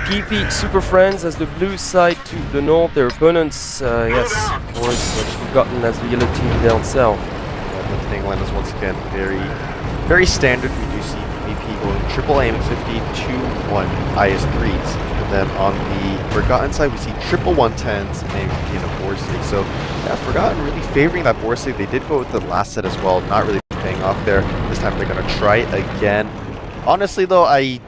PP Super Friends as the blue side to the north. Their opponents, yes, of course, Forgotten as the yellow team down south. The playing line is once again very standard. We do see PP going triple aim 50 2-1 IS3s. And then on the Forgotten side, we see triple 110s and PP in a board sig. So yeah, Forgotten really favoring that board sig. They did go with the last set as well, not really paying off there. This time they're gonna try again. Honestly though, I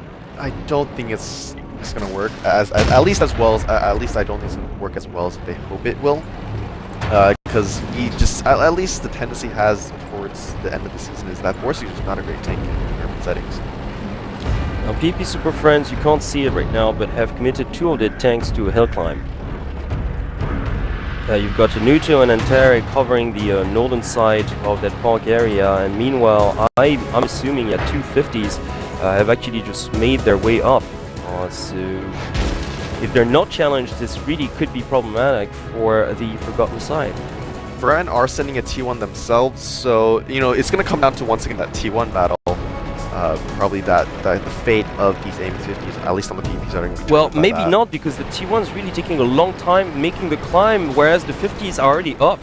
don't think it's gonna work at least as well as at least I don't think it's gonna work as well as they hope it will. Because we just at least the tendency has towards the end of the season is that Borsi is just not a great tank in urban settings. Now PP Super Friends, you can't see it right now, but have committed 2 of their tanks to a hill climb. You've got Anuto and Antare covering the northern side of that park area, and meanwhile I'm assuming 2 50s have actually just made their way up. So if they're not challenged, this really could be problematic for the Forgotten side. Forgotten are sending a T1 themselves, so you know it's going to come down to once again that T1 battle. Probably the fate of these aim-50s, at least on the PvP side. Well, maybe not, because the T1 is really taking a long time making the climb, whereas the 50s are already up.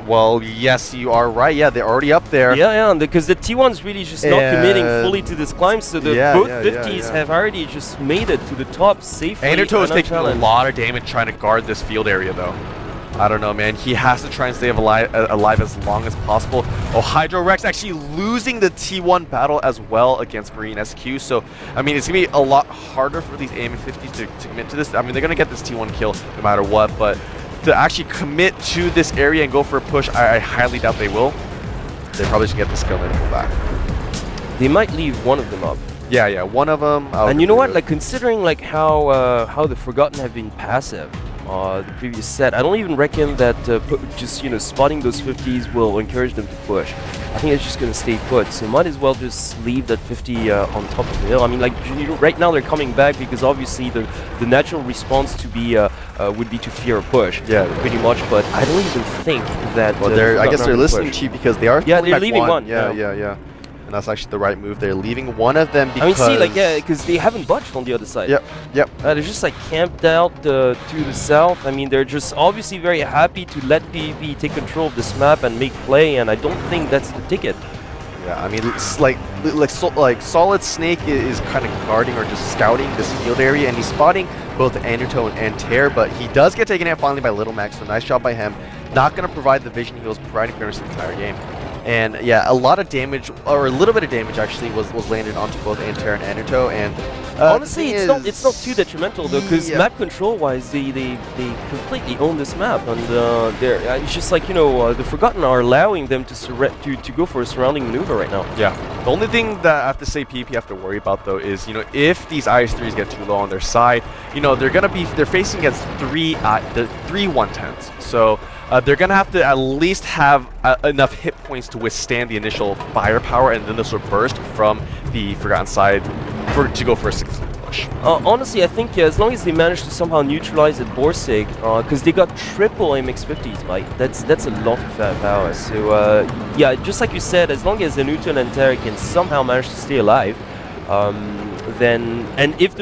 Well, yes, you are right. Yeah, they're already up there. Yeah, because the T1's really just not committing fully to this climb, so the both 50s have already just made it to the top safely. Naruto is taking a lot of damage trying to guard this field area, though. I don't know, man. He has to try and stay alive as long as possible. Oh, Hydro Rex actually losing the T1 battle as well against Marine SQ. So, I mean, it's going to be a lot harder for these AM50s to commit to this. I mean, they're going to get this T1 kill no matter what, but to actually commit to this area and go for a push, I highly doubt they will. They probably should get this kill and pull back. They might leave one of them up. Yeah, one of them. And you know what? Like, considering like how the Forgotten have been passive the previous set, I don't even reckon that just spotting those 50s will encourage them to push. I think it's just gonna stay put. So might as well just leave that 50 on top of the hill. I mean, like right now they're coming back because obviously the natural response to be would be to fear a push. Yeah, pretty much. But I don't even think that. Well, I guess they're listening to you because they are. Yeah, they're leaving one. Yeah. And that's actually the right move. They're leaving one of them because... I mean, see, like, because they haven't budged on the other side. Yep. They're just, like, camped out to the south. I mean, they're just obviously very happy to let PvP take control of this map and make play, and I don't think that's the ticket. Yeah, I mean, it's like Solid Snake is kind of guarding or just scouting this field area, and he's spotting both Naruto and Tear, but he does get taken out finally by Little Max, so nice job by him. Not going to provide the vision he was providing for the entire game. And yeah, a lot of damage, or a little bit of damage actually, was landed onto both Antare and Naruto. And honestly, it's not too detrimental though, because map control-wise, they completely own this map, and it's just like the Forgotten are allowing them to go for a surrounding maneuver right now. Yeah. The only thing that I have to say PP have to worry about though is if these IS3s get too low on their side, they're facing against three 110s. So. They're going to have to at least have enough hit points to withstand the initial firepower and then the sort of burst from the Forgotten side to go for a 6 push. Honestly, I think as long as they manage to somehow neutralize the Borsig, because they got triple MX50s, right? That's a lot of power. So yeah, just like you said, as long as Anuto and Antare can somehow manage to stay alive, then, and if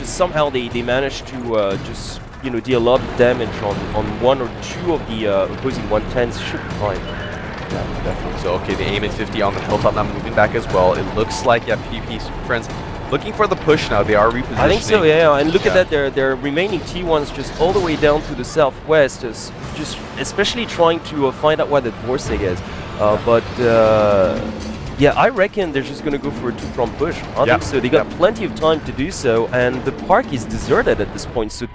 somehow they manage to just deal a lot of damage on 1 or 2 of the opposing 110s, should be fine. Yeah, definitely. So okay, the aim at 50 on the hilltop now moving back as well. It looks like PvP Super Friends looking for the push now. They are repositioning. I think so, yeah. And look at that, their remaining T1s just all the way down to the southwest, is just especially trying to find out where the Borsig is. Yeah, I reckon they're just going to go for a 2-prong push. I think so. They got plenty of time to do so, and the park is deserted at this point. So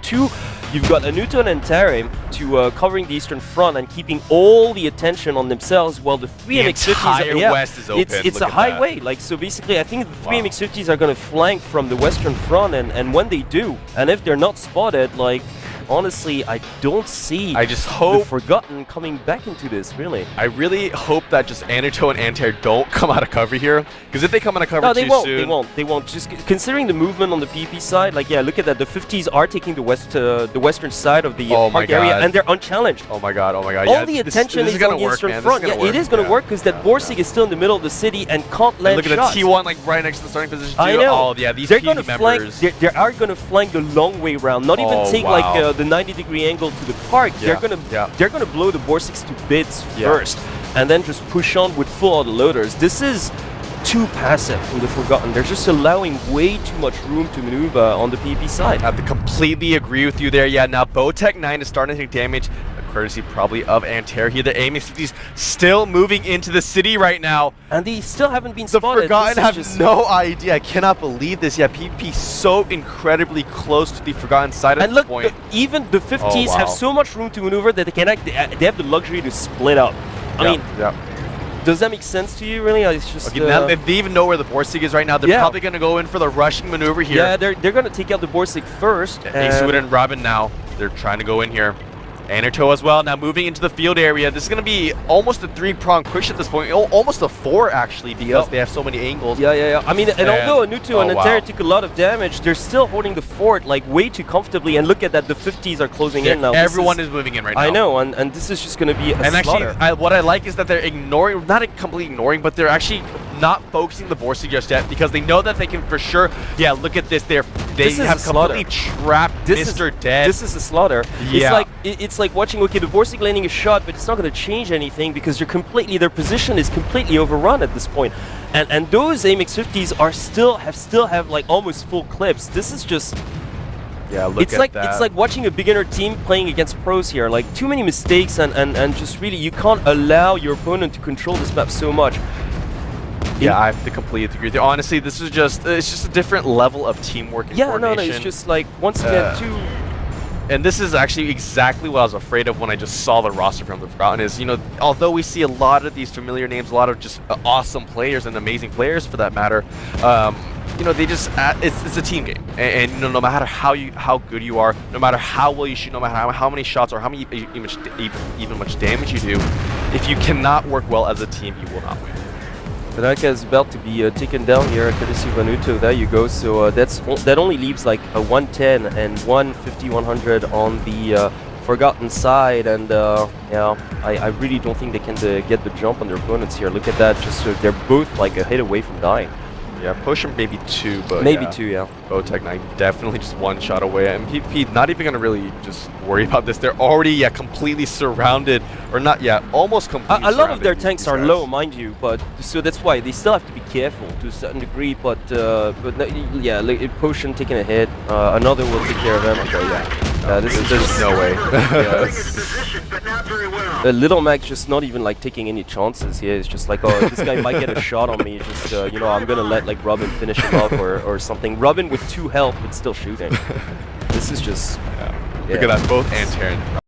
you've got Anuto and Antare to covering the eastern front and keeping all the attention on themselves, while the 3 MX50s west is open. It's a highway. Like, so basically, I think the 3 MX50s are going to flank from the western front, and when they do, and if they're not spotted, like, honestly, I don't see I just the hope. Forgotten coming back into this, really. I really hope that just Anito and Antair don't come out of cover here, because if they come out of cover No, too they won't. soon, They won't. Just considering the movement on the PP side, like yeah, look at that. The 50s are taking the western side of the park area, and they're unchallenged. Oh my god! All Yeah, the attention this is gonna on the work, eastern man. front. Yeah, it is going to work because that Borsig is still in the middle of the city and can't land look at shots. the T1 like right next to the starting position. I know. Oh yeah, these they're PV going to flank. members. They are going to flank the long way round. Not even take like the 90-degree angle to the park. Yeah. They're going to blow the Borsigs to bits first, and then just push on with full autoloaders. This is too passive from the Forgotten. They're just allowing way too much room to maneuver on the PP side. I have to completely agree with you there. Yeah, now Bowtech 9 is starting to take damage, courtesy probably of Antair here. The AMX50's still moving into the city right now. And they still haven't been The spotted. Forgotten have no idea. I cannot believe this. Yeah, PP so incredibly close to the Forgotten side at this point. Even the 50s have so much room to maneuver that they have the luxury to split up. I mean, does that make sense to you, really? It's just okay, now they even know where the Borsig is right now. They're probably going to go in for the rushing maneuver here. Yeah, they're going to take out the Borsig first. Acewood and Robin now. They're trying to go in here. Anito as well, now moving into the field area. This is going to be almost a 3-prong push at this point. Almost a 4, actually, because they have so many angles. Yeah. I mean, and although Anuto and Antair took a lot of damage, they're still holding the fort like way too comfortably. And look at that, the 50s are closing in now. Everyone is moving in right now. I know, and this is just going to be a slaughter. Actually, what I like is that they're ignoring, not completely ignoring, but they're actually not focusing the Borsig just yet, because they know that they can for sure. Yeah, look at this. They have completely trapped Mr. Dead. This is a slaughter. Yeah. It's like watching, okay, the Borsig landing a shot, but it's not going to change anything because their position is completely overrun at this point. And those AMX50s still have like almost full clips. This is just it's like watching a beginner team playing against pros here. Like too many mistakes and just really you can't allow your opponent to control this map so much. Yeah, I have to completely agree with you. Honestly, this is it's just a different level of teamwork and coordination. No, it's just like once again too. And this is actually exactly what I was afraid of when I just saw the roster from the Forgotten. Is, you know, although we see a lot of these familiar names, a lot of just awesome players and amazing players for that matter, you know, they just it's a team game, and you know, no matter how good you are, no matter how well you shoot, no matter how many shots or how many even much damage you do, if you cannot work well as a team, you will not win. Tanaka is about to be taken down here, courtesy of Anuto. There you go. So that only leaves like a 110 and 150, 100 on the Forgotten side, and yeah, I really don't think they can get the jump on their opponents here. Look at that, just they're both like a hit away from dying. Yeah, push him maybe 2, but maybe 2, yeah. Bowtech 9 definitely just 1 shot away. And PP not even gonna really just worry about this. They're already completely surrounded, or not yet, almost completely. A lot of their tanks are low, mind you, but so that's why they still have to be careful to a certain degree. But yeah, like, Potion taking a hit, another will take care of him. Okay, yeah. There's no way. Little Mac just not even like taking any chances here. It's just like, oh, this guy might get a shot on me. Just you know, I'm gonna let like Robin finish him up or something. Robin with 2 health but still shooting. This is just Look at that, both Antair and